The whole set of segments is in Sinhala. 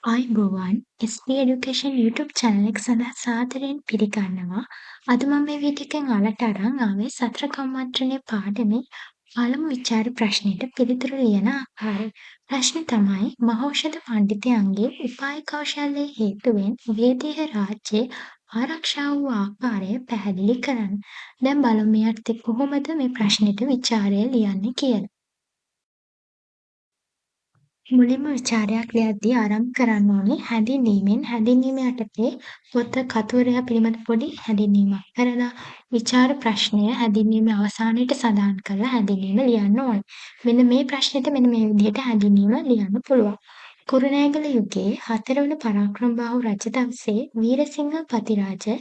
ආයුබෝවන් SP එඩියුකේෂන් YouTube channel එක සඳහා සාදරයෙන් පිළිගන්නවා. අද මම මේ වීඩියෝ එකෙන් ඔයාලට අරන් ආවේ සතර කම්මන්ත්‍රණයේ පාඩමේ පළමු විචාර ප්‍රශ්නෙට පිළිතුරු ලියන ආකාරය. ප්‍රශ්නේ තමයි මහෞෂධ පණ්ඩිතයන්ගේ උපාය කෞශල්‍ය හේතුවෙන් වේදේහ රාජ්‍යය ආරක්ෂා වූ ආකාරය පැහැදිලි කරන්න. දැන් බලමු මේ යටතේ කොහොමද මේ ප්‍රශ්නෙට විචාරය ලියන්නේ කියලා. මුලින්ම විචාරයක් ලියද්දී ආරම්භ කරන්න ඕනේ හැඳින්වීමෙන්. හැඳින්වීම යටතේ පොත කතුවරයා පිළිබඳ පොඩි හැඳින්වීමක් කරලා විචාර ප්‍රශ්නය හැඳින්වීමේ අවසානයේට සඳහන් කරලා හැඳින්වීම ලියන්න ඕනේ. මෙන්න මේ ප්‍රශ්නෙට මෙන්න මේ විදිහට හැඳින්වීම ලියන්න පුළුවන්. කුරුණෑගල යුගයේ 4 වන පරාක්‍රමබාහු රජ දවසේ වීරසිංහ පතිරාජ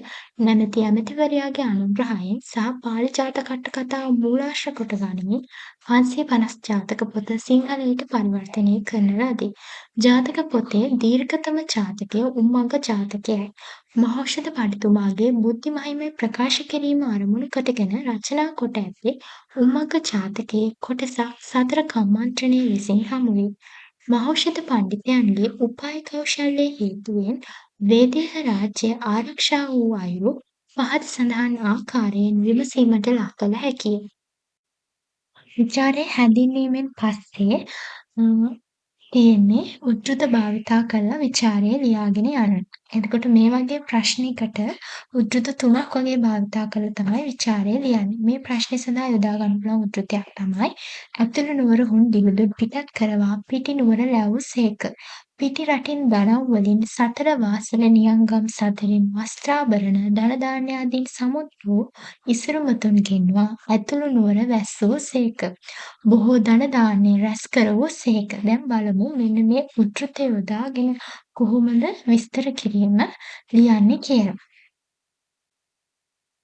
නැමැති ඇමතිවරයාගේ අනුග්‍රහයෙන් සහ පාලි ජාතක කතාව මූලාශ්‍ර කොට ගනිමින් 550 ජාතක පොත සිංහලයට පරිවර්තනය කරන ලදී. ජාතක පොතේ දීර්ඝතම ජාතකය උම්මග්ග ජාතකයයි. මහෞෂධ පඬිතුමාගේ බුද්ධි මහිමය ප්‍රකාශ කිරීම අරමුණු කොටගෙන රචනා කොට ඇත්තේ උම්මග්ග ජාතකයේ කොටසක් සතර කම්මන්ත්‍රණය ලෙසින් හමු වේ. මහෞෂධ පණ්ඩිතයන්ගේ උපාය කෞශල්‍ය හේතුවෙන් වේදේහ රාජ්‍ය ආරක්ෂා වූ අයුරු පහත සඳහන් ආකාරයෙන් විමසීමට ලක් කළ හැකිය. විචාරය හැඳින්වීමෙන් පස්සේ තියෙන්නේ උද්දෘත භාවිතා කරලා විචාරය ලියාගෙන යන්න. එතකොට මේ වගේ ප්‍රශ්නයකට උද්දෘත 3ක් වගේ භාවිතා කරලා තමයි විචාරය ලියන්නේ. මේ ප්‍රශ්නේ සඳහා යොදා ගන්න පුළුවන් උද්දෘතයක් තමයි ඇතුළු නුවර හුන් දිවිදුන් පිටත් කරවා පිටි නුවර ලැවූසේක. පිටි රටින් දනව් වලින් සතර වාසල නියංගම් සතරින් වස්ත්‍රාභරණ ධන ධාන්‍ය ආදීන් සමුත් වූ ඉසුරුමුතුන් ගෙන්වා ඇතුළු නුවර වැස්සූසේක. බොහෝ ධන ධාන්‍ය රැස් කරවූසේක. දැන් බලමු මෙන්න මේ උද්දෘතය යොදාගෙන කොහොමද විස්තර කිරීම ලියන්නේ කියලා.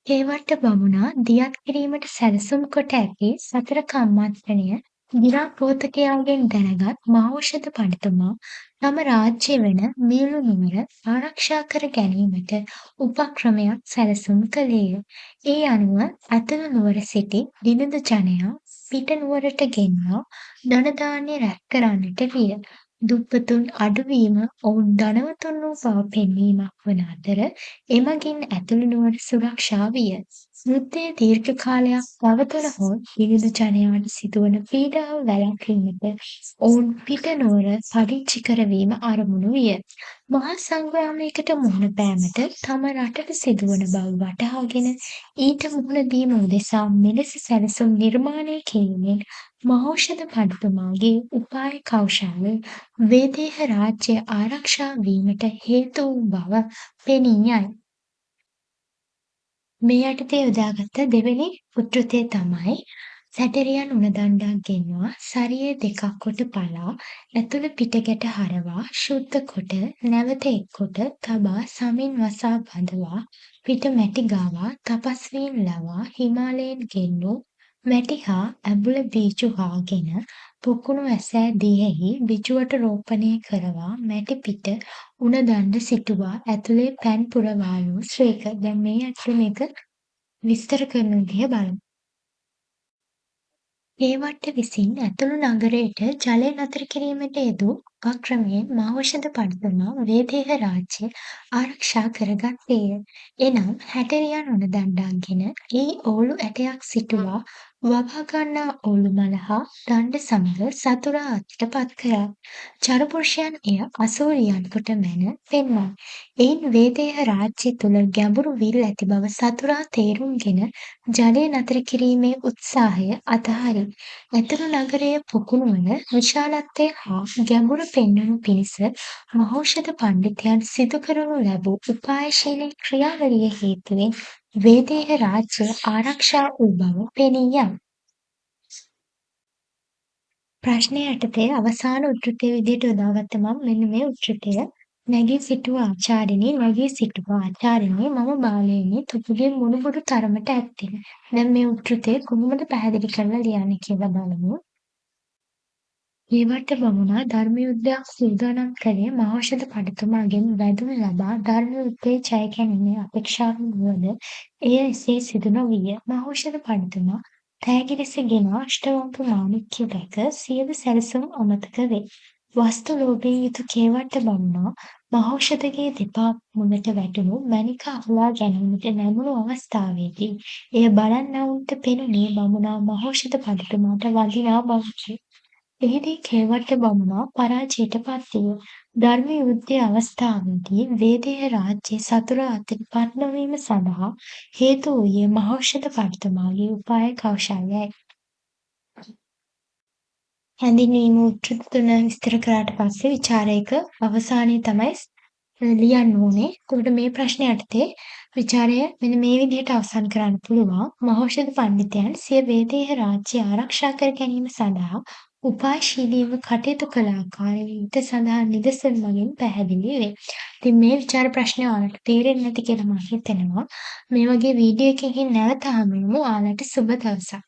හේවට්ට බමුණා දියත් කිරීමට සැලසුම් කොට ඇති සතර කම්මන්ත්‍රණය ගිරාපෝතකයාගෙන් දැනගත් මහෞෂධ පඬිතුමා තම රාජ්‍ය වන මීළු නුවර ආරක්ෂා කර ගැනීමට උපක්‍රමයක් සැලසුම් කළේය. ඒ අනුව ඇතුළු නුවර සිටි දිළිඳු ජනයා පිට නුවරට ගෙන්වා ධන ධාන්‍ය රැස් කරන්නට විය. දුප්පතුන් අඩුවීම ඔවුන් ධනවතුන් වූ බව පෙන්වීමක් වන අතර එමගින් ඇතුළු නුවර සුරක්ෂා විය. යුද්ධය දීර්ඝ කාලයක් පවතුනහොත් දිළිඳු ජනයාට සිදුවන පීඩාව වැළැක්වීමට ඔවුන් පිට නුවර පදිංචි කරවීම අරමුණු විය. මහා සංග්‍රාමයකට මුහුණ පෑමට තම රටට සිදුවන බව වටහාගෙන ඊට මුහුණ දීම උදෙසා මෙලෙස සැලසුම් නිර්මාණය කිරීමෙන් මහෞෂධ පඬිතුමාගේ උපාය කෞශල්‍ය වේදේහ රාජ්‍ය ආරක්ෂා වීමට හේතු වූ බව පෙනී යයි. මේ යටතේ යොදාගත්ත දෙවෙනි උද්දෘතය තමයි සැටරියන් උණ දණ්ඩක් ගෙන්වා සරියේ දෙකක් කොට පලා ඇතුළු පිටගැට හරවා ශුද්ධ කොට නැවත එක් කොට තබා සමින් වසා බඳවා පිට මැටි ගාවා තපස්වීන් ලවා හිමාලයෙන් ගෙන්නූ මැටි හා ඇඹුල බීජු හාගෙන පොකුණු ඇසෑ දියෙහි බිජුවට රෝපණය කරවා මැටි පිට උණ දණ්ඩ සිටුවා ඇතුලේ පැන් පුරවාලු ශ්‍රේක. දැන් මේ අතර මේක විස්තර කරන විදිහ බලමු. හේවට්ට විසින් ඇතුළු නගරයට ජලය නතර කිරීමට යෙදූ උපක්‍රමයෙන් මහෞෂධ පඬිතුමා වේදේහ රාජ්‍ය ආරක්ෂා කරගත්තේය. එනම් හැටරියන් උණ දණ්ඩක් ගෙන ඒ ඕලු ඇටයක් සිටුවා වවා ගන්නා ඕලු මල හා දණ්ඩ සමග සතුරා අතට පත් කරයි. චරපුරුෂයන් එය අසූරියන් කොට මැන පෙන්වයි. එයින් වේදේහ රාජ්‍ය තුළ ගැඹුරු විල් ඇති බව සතුරා තේරුම්ගෙන ජලය නතර කිරීමේ උත්සාහය අතහරියි. ඇතුළු නගරයේ පොකුණු වන විශාලත්වය හා ගැඹුර පෙන්වනු පිණිස මහෞෂධ පණ්ඩිතයන් සිදු කරනු ලැබූ උපායශීලී ක්‍රියාවලිය හේතුවෙන් වේදේහ රාජ්‍ය ආරක්ෂා වූ බව පෙනී යයි. ප්‍රශ්නය යටතේ අවසාන උද්දෘතය විදිහට යොදාගත්ත මම මෙන්න මේ උද්දෘතය නැගී සිටුව ආචාර්යනි නැගී සිටුව ආචාර්යනි මම බාලයෙනි තුපුගේ මුණුබුරු තරමට ඇත්තෙමි. දැන් මේ උද්දෘතය කොහොමද පැහැදිලි කරලා ලියන්නේ කියලා බලමු. හේවට්ට බමුණා ධර්ම යුද්ධයක් සූදානම් කළේ මහෞෂධ පඬිතුමාගෙන් වැදුම් ලබා ධර්ම යුද්ධයේ ජය ගැනීමේ අපේක්ෂාවෙන් වුවද එය එසේ සිදු නොවිය. මහෞෂධ පඬිතුමා තෑගි ලෙස ගෙන අෂ්ටවංග මාණික්‍ය දැක සියලු සැලසුම් අමතක වේ. වස්තු ලෝභයෙන් යුතු කේවට්ට බමුණා මහෞෂධගේ දෙපා මුලට වැටුණු මැණික අහුලා ගැනීමට නැමුණු අවස්ථාවේදී එය බලන්නාවුන්ට පෙනුනේ බමුණා මහෞෂධ පඬතුමාට වඳිනා බවකි. එහිදී කේවට්ට බමුණා පරාජයට පත්විය. ධර්ම යුද්ධයේ අවස්ථාවේදී වේදේහ රාජ්‍යයේ සතුරා අතට පත් නොවීම සඳහා හේතු වූයේ මහෞෂධ පඬතුමාගේ උපාය කෞශල්‍යයයි. හැඳින්වීම උද්ෘත තුන විස්තර කරාට පස්සේ විචාරයක අවසානයේ තමයි ලියන්න ඕනේ. එතකොට මේ ප්‍රශ්නේ යටතේ විචාරය මෙන්න මේ විදිහට අවසන් කරන්න පුළුවන්. මහෞෂධ පඬිතුයන් සිය වේදේහ රාජ්‍ය ආරක්ෂා කර ගැනීම සඳහා උපායශීලීව කටයුතු කළ ආකාරය ඊට සඳහන් නිදසුන් මගින් පැහැදිලි වේ. ඉතින් මේ විචාර ප්‍රශ්නේ ඔයාලට තේරෙන්නේ නැති කියලා මම හිතනවා. මේ වගේ වීඩියෝ එකකින් නැවත හමු වෙමු. ඔයාලට සුබ දවසක්.